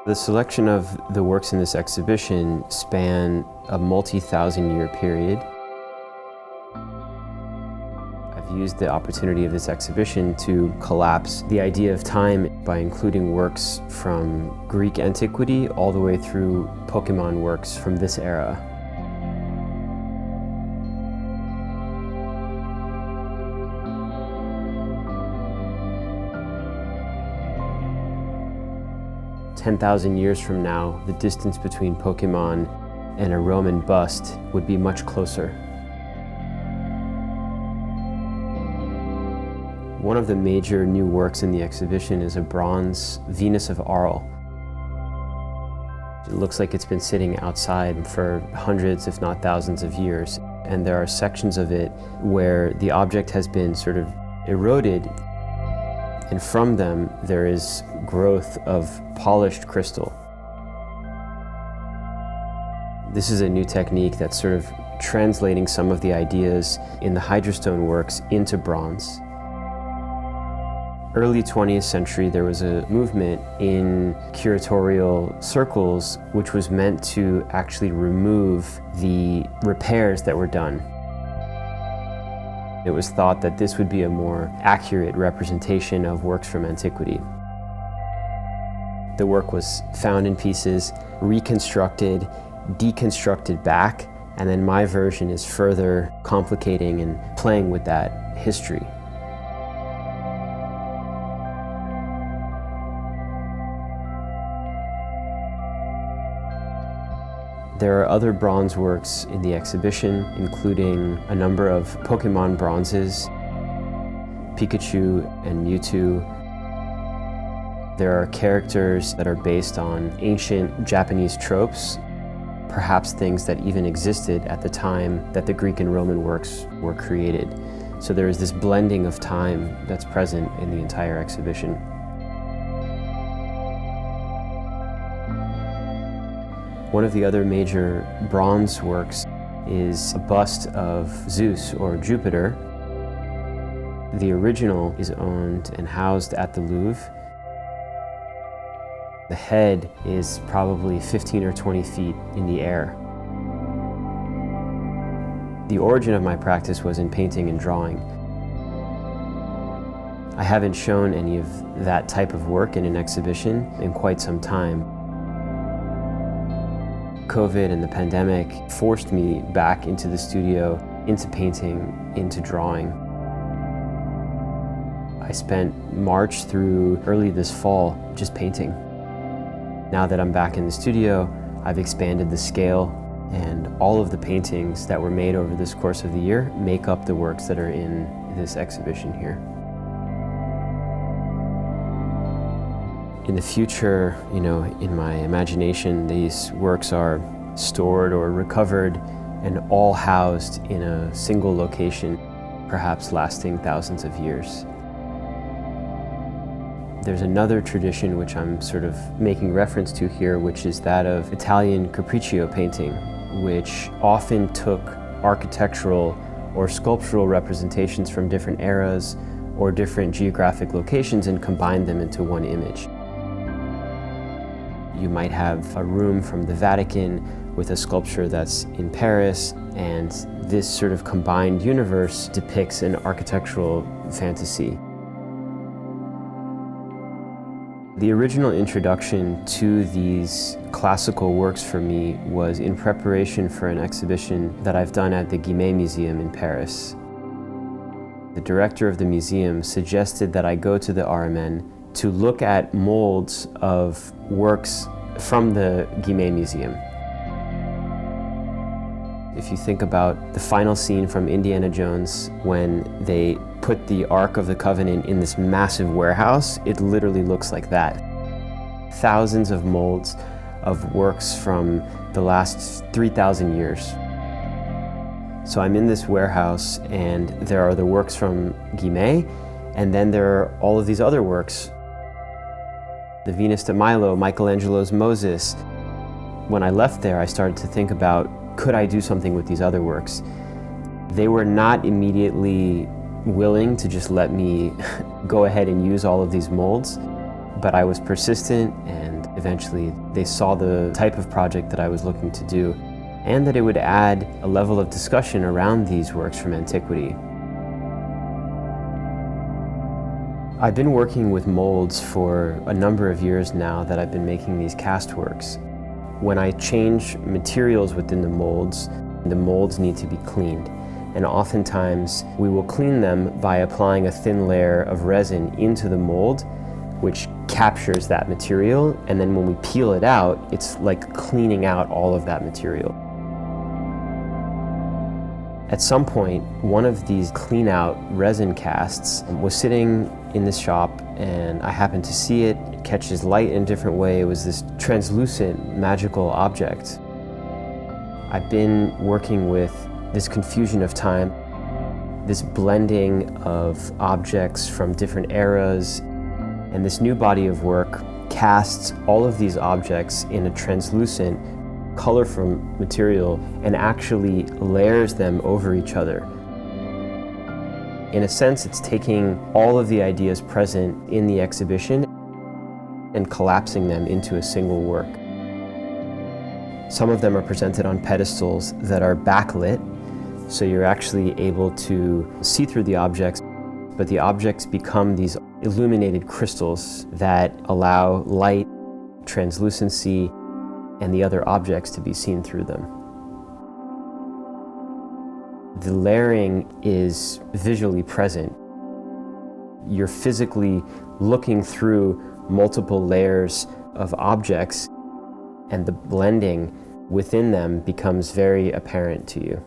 The selection of the works in this exhibition span a multi-thousand-year period. I've used the opportunity of this exhibition to collapse the idea of time by including works from Greek antiquity all the way through Pokemon works from this era. "10,000 years from now, the distance between Pokemon and a Roman bust would be much closer." One of the major new works in the exhibition is a bronze Venus of Arles. It looks like it's been sitting outside for hundreds, if not thousands of years, and there are sections of it where the object has been sort of eroded, and from them there is growth of polished crystal. This is a new technique that's sort of translating some of the ideas in the hydrostone works into bronze. Early 20th century, there was a movement in curatorial circles which was meant to actually remove the repairs that were done. It was thought that this would be a more accurate representation of works from antiquity. The work was found in pieces, reconstructed, deconstructed back, and then my version is further complicating and playing with that history. There are other bronze works in the exhibition, including a number of Pokemon bronzes, Pikachu and Mewtwo. There are characters that are based on ancient Japanese tropes, perhaps things that even existed at the time that the Greek and Roman works were created. So there is this blending of time that's present in the entire exhibition. One of the other major bronze works is a bust of Zeus or Jupiter. The original is owned and housed at the Louvre. The head is probably 15 or 20 feet in the air. The origin of my practice was in painting and drawing. I haven't shown any of that type of work in an exhibition in quite some time. COVID and the pandemic forced me back into the studio, into painting, into drawing. I spent March through early this fall just painting. Now that I'm back in the studio, I've expanded the scale, and all of the paintings that were made over this course of the year make up the works that are in this exhibition here. In the future, in my imagination, these works are stored or recovered and all housed in a single location, perhaps lasting thousands of years. There's another tradition which I'm sort of making reference to here, which is that of Italian Capriccio painting, which often took architectural or sculptural representations from different eras or different geographic locations and combined them into one image. You might have a room from the Vatican with a sculpture that's in Paris, and this sort of combined universe depicts an architectural fantasy. The original introduction to these classical works for me was in preparation for an exhibition that I've done at the Guimet Museum in Paris. The director of the museum suggested that I go to the RMN to look at molds of works from the Guimet Museum. If you think about the final scene from Indiana Jones, when they put the Ark of the Covenant in this massive warehouse, it literally looks like that. Thousands of molds of works from the last 3,000 years. So I'm in this warehouse, and there are the works from Guimet, and then there are all of these other works. The Venus de Milo, Michelangelo's Moses. When I left there, I started to think about, could I do something with these other works? They were not immediately willing to just let me go ahead and use all of these molds, but I was persistent and Eventually, they saw the type of project that I was looking to do, and that it would add a level of discussion around these works from antiquity. I've been working with molds for a number of years now that I've been making these cast works. When I change materials within the molds need to be cleaned. And oftentimes, we will clean them by applying a thin layer of resin into the mold, which captures that material, and then when we peel it out, it's like cleaning out all of that material. At some point, one of these clean-out resin casts was sitting in this shop, and I happened to see it. It catches light in a different way. It was this translucent, magical object. I've been working with this confusion of time, this blending of objects from different eras, and this new body of work casts all of these objects in a translucent, colorful material and actually layers them over each other. In a sense, it's taking all of the ideas present in the exhibition and collapsing them into a single work. Some of them are presented on pedestals that are backlit, so you're actually able to see through the objects, but the objects become these illuminated crystals that allow light, translucency, and the other objects to be seen through them. The layering is visually present. You're physically looking through multiple layers of objects, and the blending within them becomes very apparent to you.